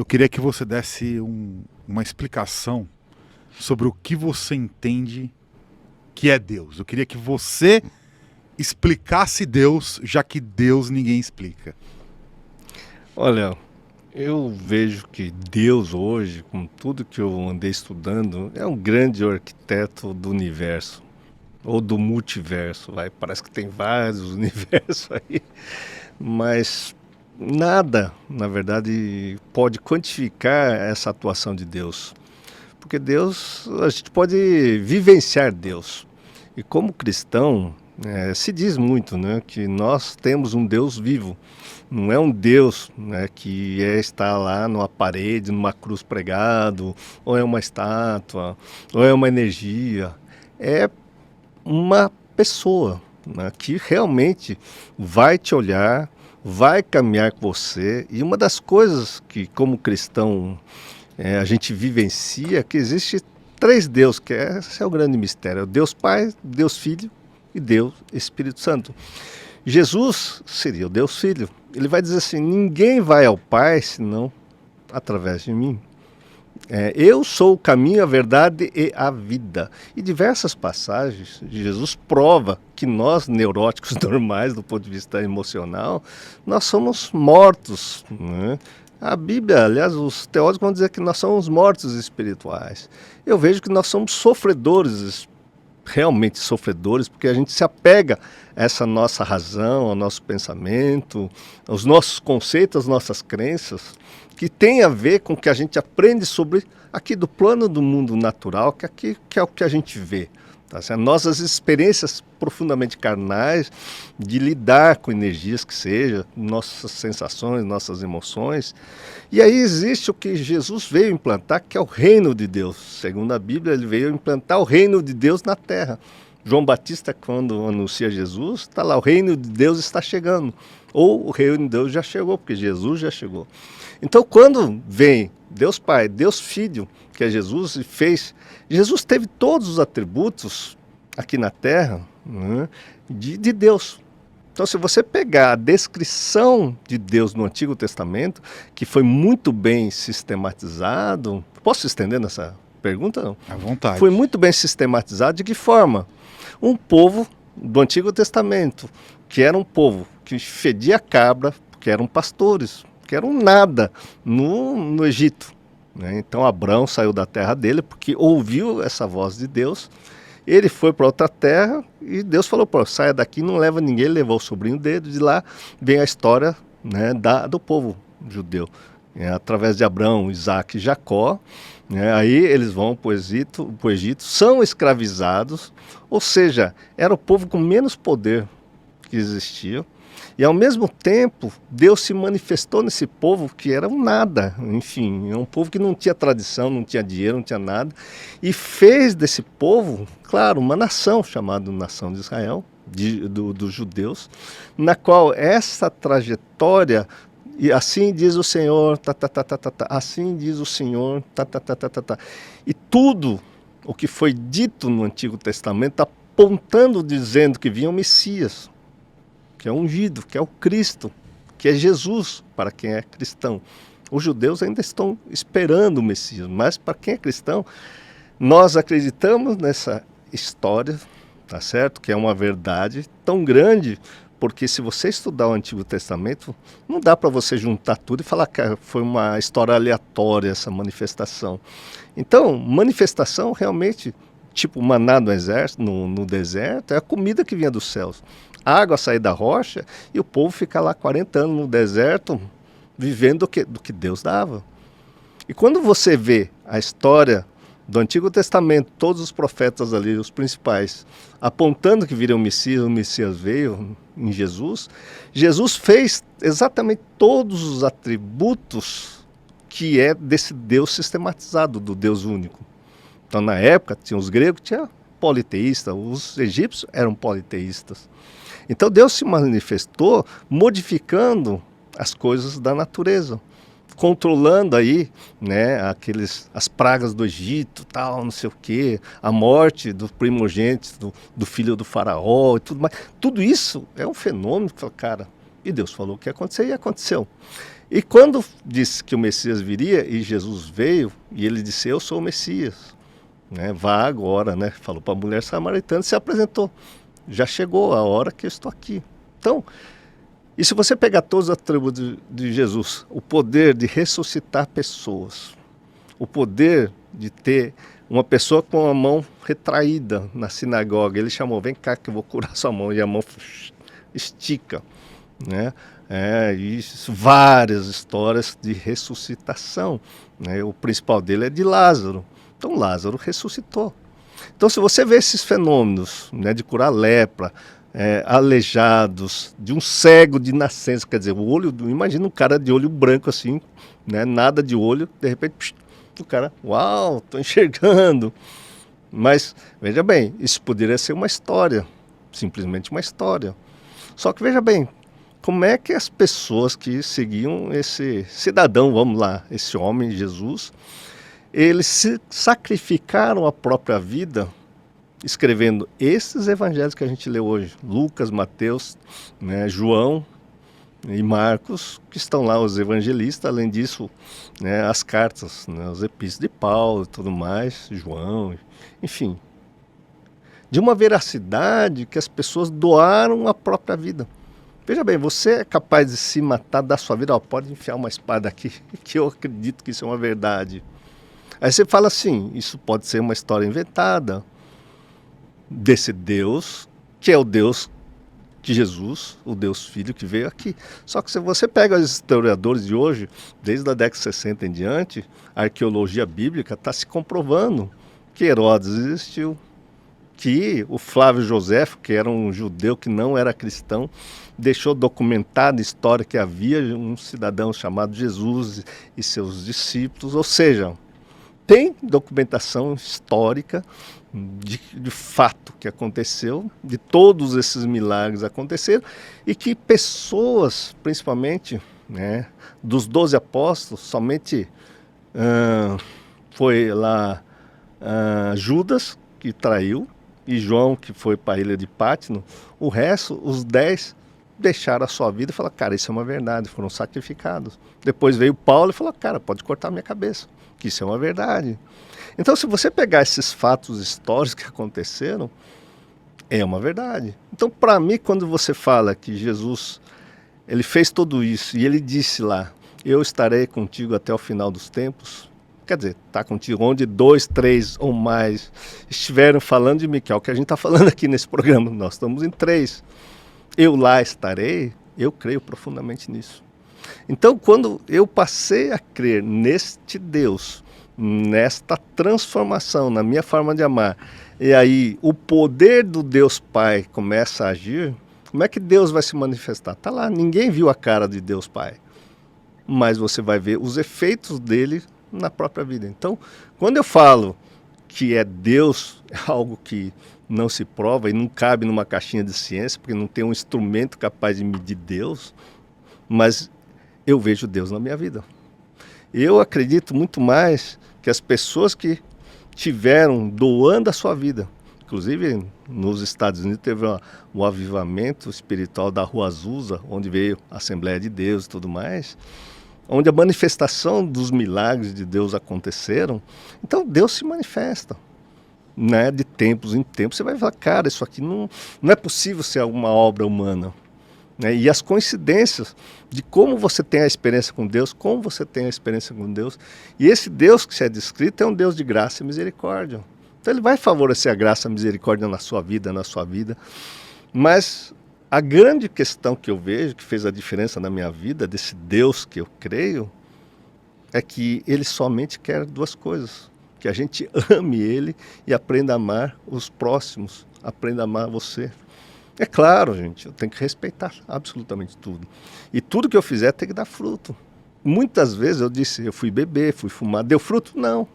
Eu queria que você desse uma explicação sobre o que você entende que é Deus. Eu queria que você explicasse Deus, já que Deus ninguém explica. Olha, eu vejo que Deus hoje, com tudo que eu andei estudando, é um grande arquiteto do universo, ou do multiverso, vai. Parece que tem vários universos aí, mas nada, na verdade, pode quantificar essa atuação de Deus. Porque Deus, a gente pode vivenciar Deus. E como cristão, se diz muito, né, que nós temos um Deus vivo. Não é um Deus, né, que está lá numa parede, numa cruz pregado, ou é uma estátua, ou é uma energia. É uma pessoa, né, que realmente vai te olhar, vai caminhar com você. E uma das coisas que, como cristão, a gente vivencia é que existe três deuses, que esse é o grande mistério: Deus Pai, Deus Filho e Deus Espírito Santo. Jesus seria o Deus Filho. Ele vai dizer assim: ninguém vai ao Pai senão através de mim. Eu sou o caminho, a verdade e a vida. E diversas passagens de Jesus prova que nós, neuróticos normais do ponto de vista emocional, nós somos mortos, né? A Bíblia, aliás, os teólogos vão dizer que nós somos mortos espirituais. Eu vejo que nós somos sofredores, realmente sofredores, porque a gente se apega a essa nossa razão, ao nosso pensamento, aos nossos conceitos, às nossas crenças, que tem a ver com o que a gente aprende sobre aqui do plano do mundo natural, que é o que a gente vê. Tá certo? Nossas experiências profundamente carnais de lidar com energias que seja, nossas sensações, nossas emoções. E aí existe o que Jesus veio implantar, que é o reino de Deus. Segundo a Bíblia, ele veio implantar o reino de Deus na terra. João Batista, quando anuncia Jesus, está lá: o reino de Deus está chegando. Ou o reino de Deus já chegou, porque Jesus já chegou. Então, quando vem Deus Pai, Deus Filho, que é Jesus, e fez... Jesus teve todos os atributos aqui na Terra, né, de Deus. Então, se você pegar a descrição de Deus no Antigo Testamento, que foi muito bem sistematizado... Posso estender nessa pergunta? Não? À vontade. Foi muito bem sistematizado. De que forma? Um povo do Antigo Testamento, que era um povo que fedia cabra, que eram pastores, que eram nada no Egito. Né? Então Abraão saiu da terra dele porque ouviu essa voz de Deus. Ele foi para outra terra e Deus falou: saia daqui, não leva ninguém. Ele levou o sobrinho dele. De lá vem a história, né, do povo judeu. Através de Abraão, Isaac e Jacó. Aí eles vão para o Egito, são escravizados. Ou seja, era o povo com menos poder que existia. E ao mesmo tempo, Deus se manifestou nesse povo que era um nada, enfim, é um povo que não tinha tradição, não tinha dinheiro, não tinha nada, e fez desse povo, claro, uma nação chamada Nação de Israel, dos judeus, na qual essa trajetória, e assim diz o Senhor, assim diz o Senhor, e tudo o que foi dito no Antigo Testamento apontando, dizendo que vinha o Messias, que é ungido, que é o Cristo, que é Jesus para quem é cristão. Os judeus ainda estão esperando o Messias, mas para quem é cristão, nós acreditamos nessa história, tá certo? Que é uma verdade tão grande, porque se você estudar o Antigo Testamento, não dá para você juntar tudo e falar que foi uma história aleatória essa manifestação. Então, manifestação realmente, tipo maná no deserto, é a comida que vinha dos céus. A água sair da rocha e o povo fica lá 40 anos no deserto, vivendo do que Deus dava. E quando você vê a história do Antigo Testamento, todos os profetas ali, os principais, apontando que viria o Messias veio em Jesus, Jesus fez exatamente todos os atributos que é desse Deus sistematizado, do Deus único. Então, na época, tinha os gregos, tinha politeístas, os egípcios eram politeístas. Então Deus se manifestou modificando as coisas da natureza, controlando aí, né, as pragas do Egito, tal, não sei o quê, a morte do primogênito, do filho do faraó e tudo mais. Tudo isso é um fenômeno que, cara, e Deus falou que ia acontecer e aconteceu. E quando disse que o Messias viria, e Jesus veio, e ele disse, eu sou o Messias, né? Vá agora, né? Falou para a mulher samaritana, se apresentou. Já chegou a hora que eu estou aqui. Então, e se você pegar todos os atributos de Jesus, o poder de ressuscitar pessoas, o poder de ter uma pessoa com a mão retraída na sinagoga, ele chamou, vem cá que eu vou curar sua mão, e a mão estica, né? Isso, várias histórias de ressuscitação, né? O principal dele é de Lázaro. Então Lázaro ressuscitou. Então se você vê esses fenômenos, né, de curar lepra, aleijados, de um cego de nascença, quer dizer, o olho, imagina um cara de olho branco assim, né, nada de olho, de repente o cara, uau, estou enxergando. Mas veja bem, isso poderia ser uma história, simplesmente uma história. Só que veja bem, como é que as pessoas que seguiam esse cidadão, vamos lá, esse homem, Jesus, eles se sacrificaram a própria vida escrevendo esses evangelhos que a gente lê hoje, Lucas, Mateus, né, João e Marcos, que estão lá os evangelistas, além disso, né, as cartas, né, os epístolas de Paulo e tudo mais, João, enfim. De uma veracidade que as pessoas doaram a própria vida. Veja bem, você é capaz de se matar da sua vida, pode enfiar uma espada aqui, que eu acredito que isso é uma verdade. Aí você fala assim, isso pode ser uma história inventada desse Deus, que é o Deus de Jesus, o Deus Filho que veio aqui. Só que se você pega os historiadores de hoje, desde a década de 60 em diante, a arqueologia bíblica está se comprovando que Herodes existiu, que o Flávio Joséfo, que era um judeu que não era cristão, deixou documentada a história que havia um cidadão chamado Jesus e seus discípulos, ou seja, tem documentação histórica de fato que aconteceu, de todos esses milagres aconteceram, e que pessoas, principalmente, né, dos 12 apóstolos, somente foi lá Judas, que traiu, e João, que foi para a ilha de Pátino. O resto, os 10, deixaram a sua vida e falaram, cara, isso é uma verdade, foram sacrificados. Depois veio Paulo e falou, cara, pode cortar minha cabeça, que isso é uma verdade. Então, se você pegar esses fatos históricos que aconteceram, é uma verdade. Então, para mim, quando você fala que Jesus, ele fez tudo isso e ele disse lá, eu estarei contigo até o final dos tempos, quer dizer, está contigo onde 2, 3 ou mais estiveram falando de mim, que é o que a gente está falando aqui nesse programa, nós estamos em 3. Eu lá estarei, eu creio profundamente nisso. Então, quando eu passei a crer neste Deus, nesta transformação, na minha forma de amar, e aí o poder do Deus Pai começa a agir, como é que Deus vai se manifestar? Está lá, ninguém viu a cara de Deus Pai, mas você vai ver os efeitos dele na própria vida. Então, quando eu falo que é Deus, é algo que não se prova e não cabe numa caixinha de ciência, porque não tem um instrumento capaz de medir Deus, mas eu vejo Deus na minha vida. Eu acredito muito mais que as pessoas que tiveram doando a sua vida, inclusive nos Estados Unidos teve um avivamento espiritual da Rua Azusa, onde veio a Assembleia de Deus e tudo mais, onde a manifestação dos milagres de Deus aconteceram. Então Deus se manifesta, né? De tempos em tempos. Você vai falar, cara, isso aqui não é possível ser uma obra humana. Né? E as coincidências de como você tem a experiência com Deus, como você tem a experiência com Deus. E esse Deus que se é descrito é um Deus de graça e misericórdia. Então ele vai favorecer a graça e a misericórdia na sua vida, Mas a grande questão que eu vejo, que fez a diferença na minha vida, desse Deus que eu creio, é que ele somente quer 2 coisas. Que a gente ame ele e aprenda a amar os próximos, aprenda a amar você. É claro, gente, eu tenho que respeitar absolutamente tudo. E tudo que eu fizer tem que dar fruto. Muitas vezes eu disse, eu fui beber, fui fumar, deu fruto? Não.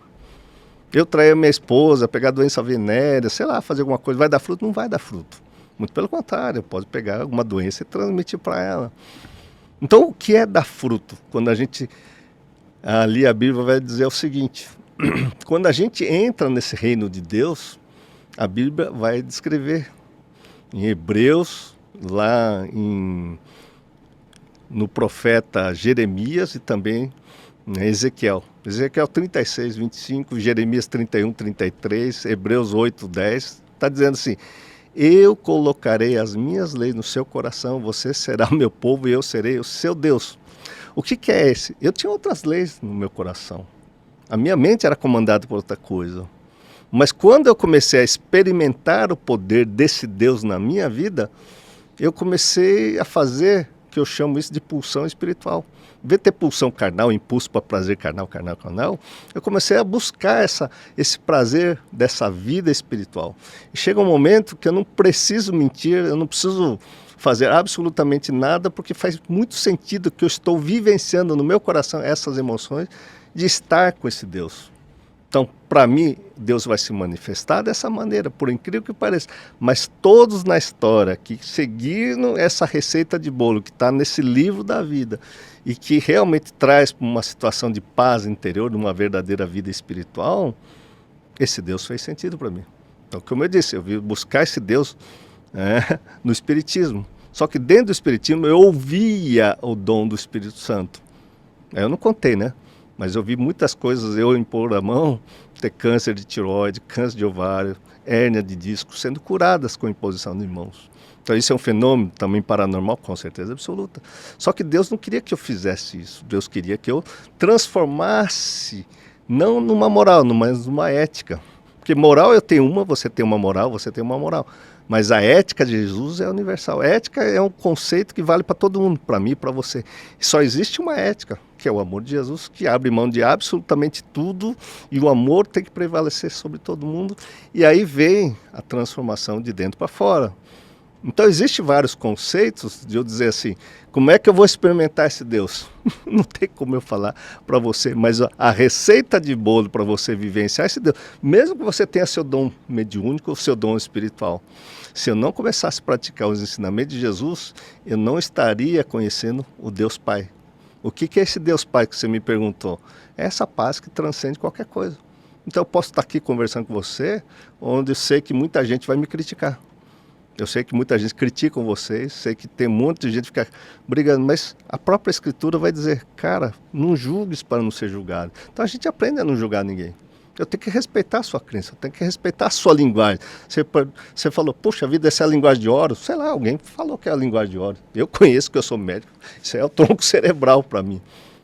Eu traí a minha esposa, pegar doença venérea, sei lá, fazer alguma coisa, vai dar fruto? Não vai dar fruto. Muito pelo contrário, eu posso pegar alguma doença e transmitir para ela. Então, o que é dar fruto? Quando a gente, ali a Bíblia vai dizer o seguinte, quando a gente entra nesse reino de Deus, a Bíblia vai descrever em Hebreus, lá em no profeta Jeremias e também em Ezequiel. Ezequiel 36, 25, Jeremias 31, 33, Hebreus 8, 10. Está dizendo assim: eu colocarei as minhas leis no seu coração, você será meu povo e eu serei o seu Deus. O que é esse? Eu tinha outras leis no meu coração. A minha mente era comandada por outra coisa. Mas quando eu comecei a experimentar o poder desse Deus na minha vida, eu comecei a fazer, que eu chamo isso de pulsão espiritual. Em vez de ter pulsão carnal, impulso para prazer carnal, eu comecei a buscar esse prazer dessa vida espiritual. E chega um momento que eu não preciso mentir, eu não preciso fazer absolutamente nada, porque faz muito sentido que eu estou vivenciando no meu coração essas emoções de estar com esse Deus. Então, para mim, Deus vai se manifestar dessa maneira, por incrível que pareça. Mas todos na história que seguiram essa receita de bolo que está nesse livro da vida e que realmente traz uma situação de paz interior, de uma verdadeira vida espiritual, esse Deus fez sentido para mim. Então, como eu disse, eu vim buscar esse Deus no Espiritismo. Só que dentro do Espiritismo eu ouvia o dom do Espírito Santo. Eu não contei, né? Mas eu vi muitas coisas, eu impor a mão, ter câncer de tireoide, câncer de ovário, hérnia de disco, sendo curadas com imposição de mãos. Então isso é um fenômeno também paranormal, com certeza absoluta. Só que Deus não queria que eu fizesse isso. Deus queria que eu transformasse, não numa moral, mas numa ética. Porque moral eu tenho uma, você tem uma moral, você tem uma moral. Mas a ética de Jesus é universal. A ética é um conceito que vale para todo mundo, para mim e para você. E só existe uma ética, que é o amor de Jesus, que abre mão de absolutamente tudo, e o amor tem que prevalecer sobre todo mundo. E aí vem a transformação de dentro para fora. Então existem vários conceitos de eu dizer assim, como é que eu vou experimentar esse Deus? Não tem como eu falar para você, mas a receita de bolo para você vivenciar esse Deus, mesmo que você tenha seu dom mediúnico ou seu dom espiritual, se eu não começasse a praticar os ensinamentos de Jesus, eu não estaria conhecendo o Deus Pai. O que é esse Deus Pai que você me perguntou? É essa paz que transcende qualquer coisa. Então eu posso estar aqui conversando com você, onde eu sei que muita gente vai me criticar. Eu sei que muita gente critica vocês, sei que tem um monte de gente que fica brigando, mas a própria Escritura vai dizer, cara, não julgues para não ser julgado. Então a gente não julgar ninguém. Eu tenho que respeitar a sua crença, eu tenho que respeitar a sua linguagem. Você falou, puxa vida, essa é a linguagem de ouro? Sei lá, alguém falou que é a linguagem de ouro. Eu conheço que eu sou médico, isso é o tronco cerebral para mim.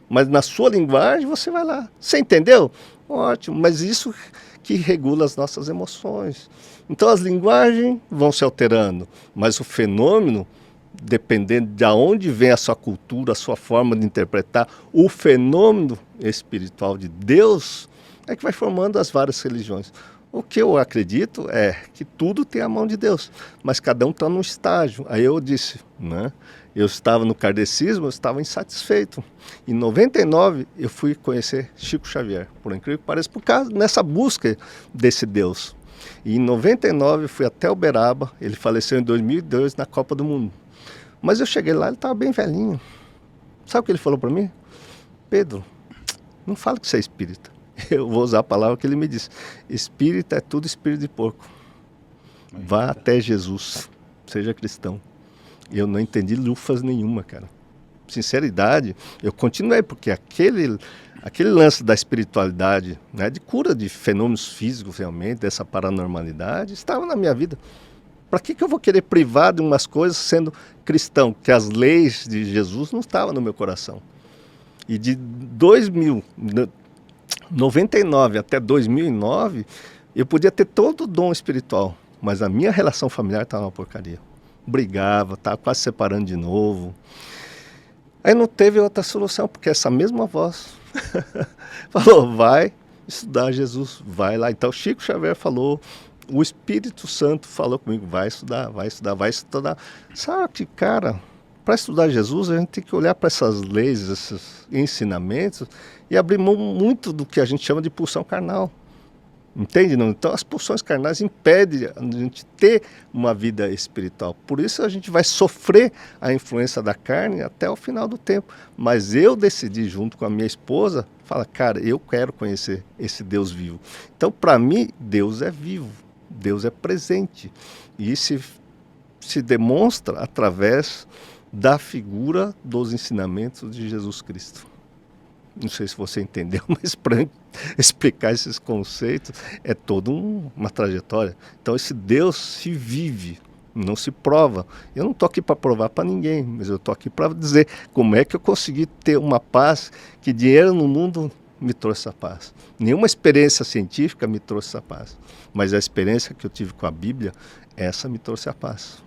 Mas na sua linguagem você vai lá. Você entendeu? Ótimo, mas isso que regula as nossas emoções. Então as linguagens vão se alterando, mas o fenômeno, dependendo de onde vem a sua cultura, a sua forma de interpretar, o fenômeno espiritual de Deus é que vai formando as várias religiões. O que eu acredito é que tudo tem a mão de Deus, mas cada um está num estágio. Aí eu disse, né? Eu estava no kardecismo, eu estava insatisfeito. Em 99 eu fui conhecer Chico Xavier, por incrível que pareça, por causa nessa busca desse Deus. E em 99 eu fui até Uberaba, ele faleceu em 2002 na Copa do Mundo. Mas eu cheguei lá, ele estava bem velhinho. Sabe o que ele falou para mim? Pedro, não fala que você é espírita. Eu vou usar a palavra que ele me disse. Espírita é tudo espírito de porco. Vá até Jesus, seja cristão. E eu não entendi lufas nenhuma, cara. Sinceridade, eu continuei, porque aquele lance da espiritualidade, né, de cura de fenômenos físicos realmente, dessa paranormalidade, estava na minha vida. Para que eu vou querer privar de umas coisas sendo cristão? Que as leis de Jesus não estavam no meu coração. E de 99 até 2009, eu podia ter todo o dom espiritual, mas a minha relação familiar estava uma porcaria. Brigava, estava quase separando de novo. Aí não teve outra solução, porque essa mesma voz falou, vai estudar Jesus, vai lá. Então Chico Xavier falou, o Espírito Santo falou comigo, vai estudar, vai estudar, vai estudar. Sabe que, cara, para estudar Jesus, a gente tem que olhar para essas leis, esses ensinamentos e abrir mão muito do que a gente chama de pulsão carnal. Entende? Não? Então as pulsões carnais impedem a gente ter uma vida espiritual. Por isso a gente vai sofrer a influência da carne até o final do tempo. Mas eu decidi, junto com a minha esposa, falar, cara, eu quero conhecer esse Deus vivo. Então, para mim, Deus é vivo, Deus é presente. E se demonstra através da figura dos ensinamentos de Jesus Cristo. Não sei se você entendeu, mas para explicar esses conceitos é toda uma trajetória. Então esse Deus se vive, não se prova. Eu não estou aqui para provar para ninguém, mas eu estou aqui para dizer como é que eu consegui ter uma paz, que dinheiro no mundo me trouxe essa paz. Nenhuma experiência científica me trouxe essa paz, mas a experiência que eu tive com a Bíblia, essa me trouxe a paz.